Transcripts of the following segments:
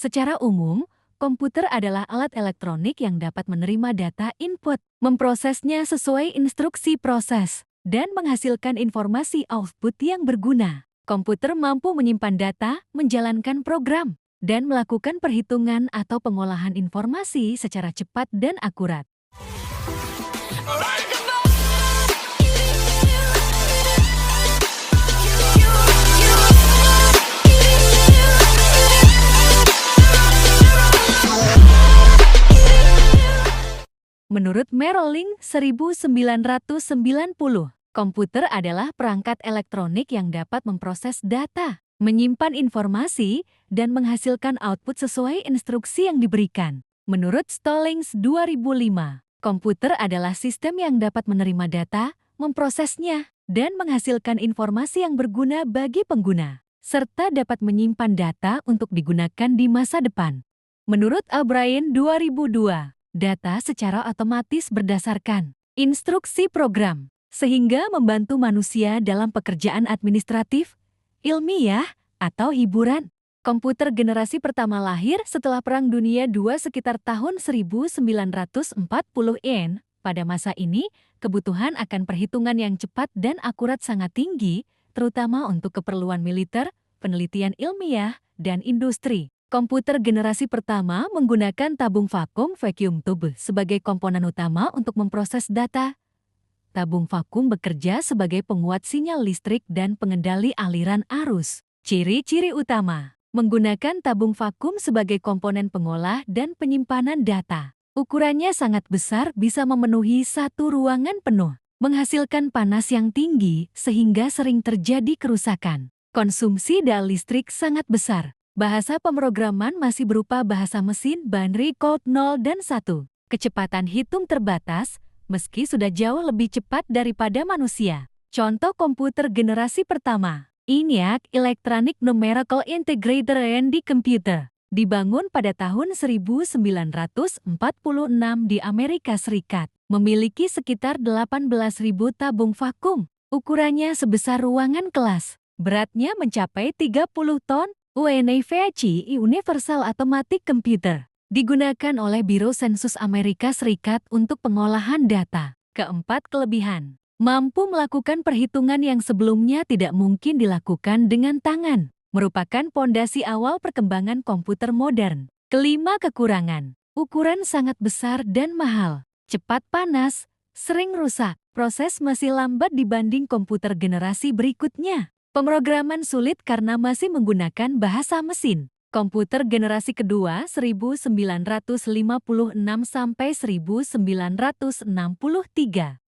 Secara umum, komputer adalah alat elektronik yang dapat menerima data input, memprosesnya sesuai instruksi proses, dan menghasilkan informasi output yang berguna. Komputer mampu menyimpan data, menjalankan program, dan melakukan perhitungan atau pengolahan informasi secara cepat dan akurat. Menurut Merrill Lynch 1990, komputer adalah perangkat elektronik yang dapat memproses data, menyimpan informasi, dan menghasilkan output sesuai instruksi yang diberikan. Menurut Stallings 2005, komputer adalah sistem yang dapat menerima data, memprosesnya, dan menghasilkan informasi yang berguna bagi pengguna, serta dapat menyimpan data untuk digunakan di masa depan. Menurut O'Brien 2002, data secara otomatis berdasarkan instruksi program, sehingga membantu manusia dalam pekerjaan administratif, ilmiah, atau hiburan. Komputer generasi pertama lahir setelah Perang Dunia II sekitar tahun 1940-an. Pada masa ini, kebutuhan akan perhitungan yang cepat dan akurat sangat tinggi, terutama untuk keperluan militer, penelitian ilmiah, dan industri. Komputer generasi pertama menggunakan tabung vacuum tube sebagai komponen utama untuk memproses data. Tabung vakum bekerja sebagai penguat sinyal listrik dan pengendali aliran arus. Ciri-ciri utama: menggunakan tabung vakum sebagai komponen pengolah dan penyimpanan data. Ukurannya sangat besar, bisa memenuhi satu ruangan penuh, menghasilkan panas yang tinggi sehingga sering terjadi kerusakan. Konsumsi daya listrik sangat besar. Bahasa pemrograman masih berupa bahasa mesin binary code 0 dan 1. Kecepatan hitung terbatas, meski sudah jauh lebih cepat daripada manusia. Contoh komputer generasi pertama, ENIAC Electronic Numerical Integrated and Computer, dibangun pada tahun 1946 di Amerika Serikat, memiliki sekitar 18.000 tabung vakum. Ukurannya sebesar ruangan kelas, beratnya mencapai 30 ton. UNIVAC Universal Automatic Computer digunakan oleh Biro Sensus Amerika Serikat untuk pengolahan data. Keempat, kelebihan: mampu melakukan perhitungan yang sebelumnya tidak mungkin dilakukan dengan tangan, merupakan pondasi awal perkembangan komputer modern. Kelima, kekurangan: ukuran sangat besar dan mahal, cepat panas, sering rusak, proses masih lambat dibanding komputer generasi berikutnya. Pemrograman sulit karena masih menggunakan bahasa mesin. Komputer generasi kedua 1956 sampai 1963.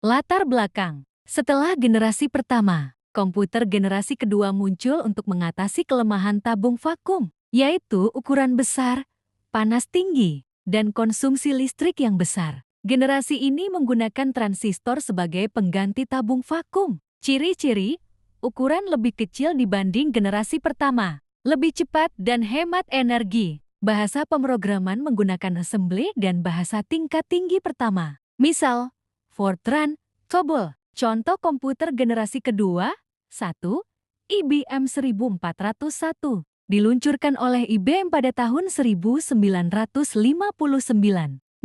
Latar belakang: setelah generasi pertama, komputer generasi kedua muncul untuk mengatasi kelemahan tabung vakum, yaitu ukuran besar, panas tinggi, dan konsumsi listrik yang besar. Generasi ini menggunakan transistor sebagai pengganti tabung vakum. Ciri-ciri: ukuran lebih kecil dibanding generasi pertama, lebih cepat dan hemat energi. Bahasa pemrograman menggunakan assembly dan bahasa tingkat tinggi pertama. Misal, Fortran, COBOL. Contoh komputer generasi kedua, 1. IBM 1401. Diluncurkan oleh IBM pada tahun 1959.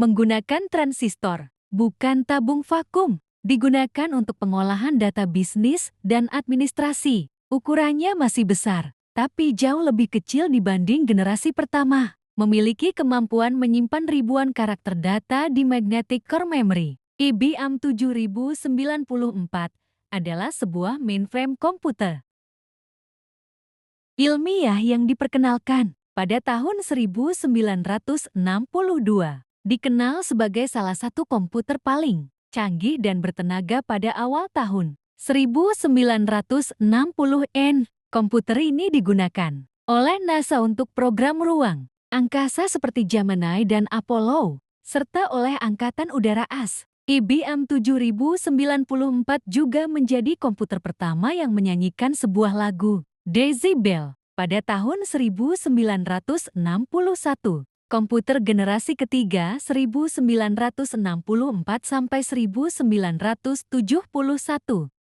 Menggunakan transistor, bukan tabung vakum. Digunakan untuk pengolahan data bisnis dan administrasi. Ukurannya masih besar, tapi jauh lebih kecil dibanding generasi pertama. Memiliki kemampuan menyimpan ribuan karakter data di magnetic core memory. IBM 7094 adalah sebuah mainframe komputer ilmiah yang diperkenalkan pada tahun 1962. Dikenal sebagai salah satu komputer paling canggih dan bertenaga pada awal tahun 1960-an. Komputer ini digunakan oleh NASA untuk program ruang angkasa seperti Gemini dan Apollo, serta oleh Angkatan Udara AS. IBM 7094 juga menjadi komputer pertama yang menyanyikan sebuah lagu, Daisy Bell, pada tahun 1961. Komputer generasi ketiga 1964 sampai 1971.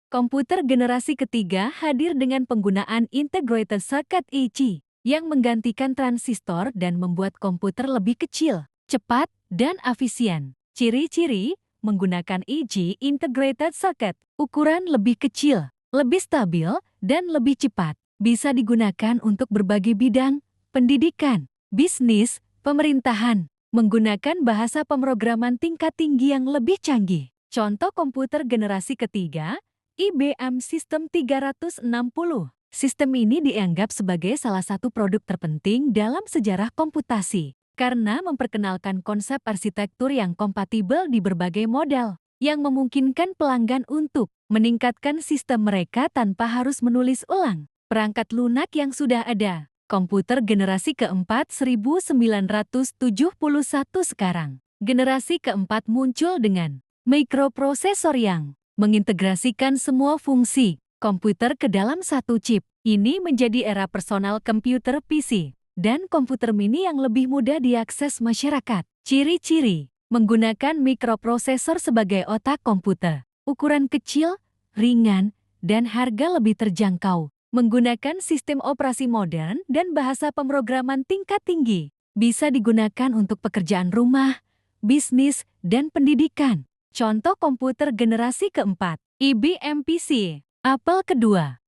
Komputer generasi ketiga hadir dengan penggunaan Integrated Circuit (IC), yang menggantikan transistor dan membuat komputer lebih kecil, cepat, dan efisien. Ciri-ciri menggunakan EG Integrated Circuit, ukuran lebih kecil, lebih stabil, dan lebih cepat. Bisa digunakan untuk berbagai bidang, pendidikan, bisnis, pemerintahan, menggunakan bahasa pemrograman tingkat tinggi yang lebih canggih. Contoh komputer generasi ketiga, IBM System 360. Sistem ini dianggap sebagai salah satu produk terpenting dalam sejarah komputasi karena memperkenalkan konsep arsitektur yang kompatibel di berbagai model, yang memungkinkan pelanggan untuk meningkatkan sistem mereka tanpa harus menulis ulang perangkat lunak yang sudah ada. Komputer generasi keempat 1971 sekarang. Generasi keempat muncul dengan mikroprosesor yang mengintegrasikan semua fungsi komputer ke dalam satu chip. Ini menjadi era personal computer PC dan komputer mini yang lebih mudah diakses masyarakat. Ciri-ciri menggunakan mikroprosesor sebagai otak komputer. Ukuran kecil, ringan, dan harga lebih terjangkau. Menggunakan sistem operasi modern dan bahasa pemrograman tingkat tinggi. Bisa digunakan untuk pekerjaan rumah, bisnis, dan pendidikan. Contoh komputer generasi keempat, IBM PC. Apple kedua,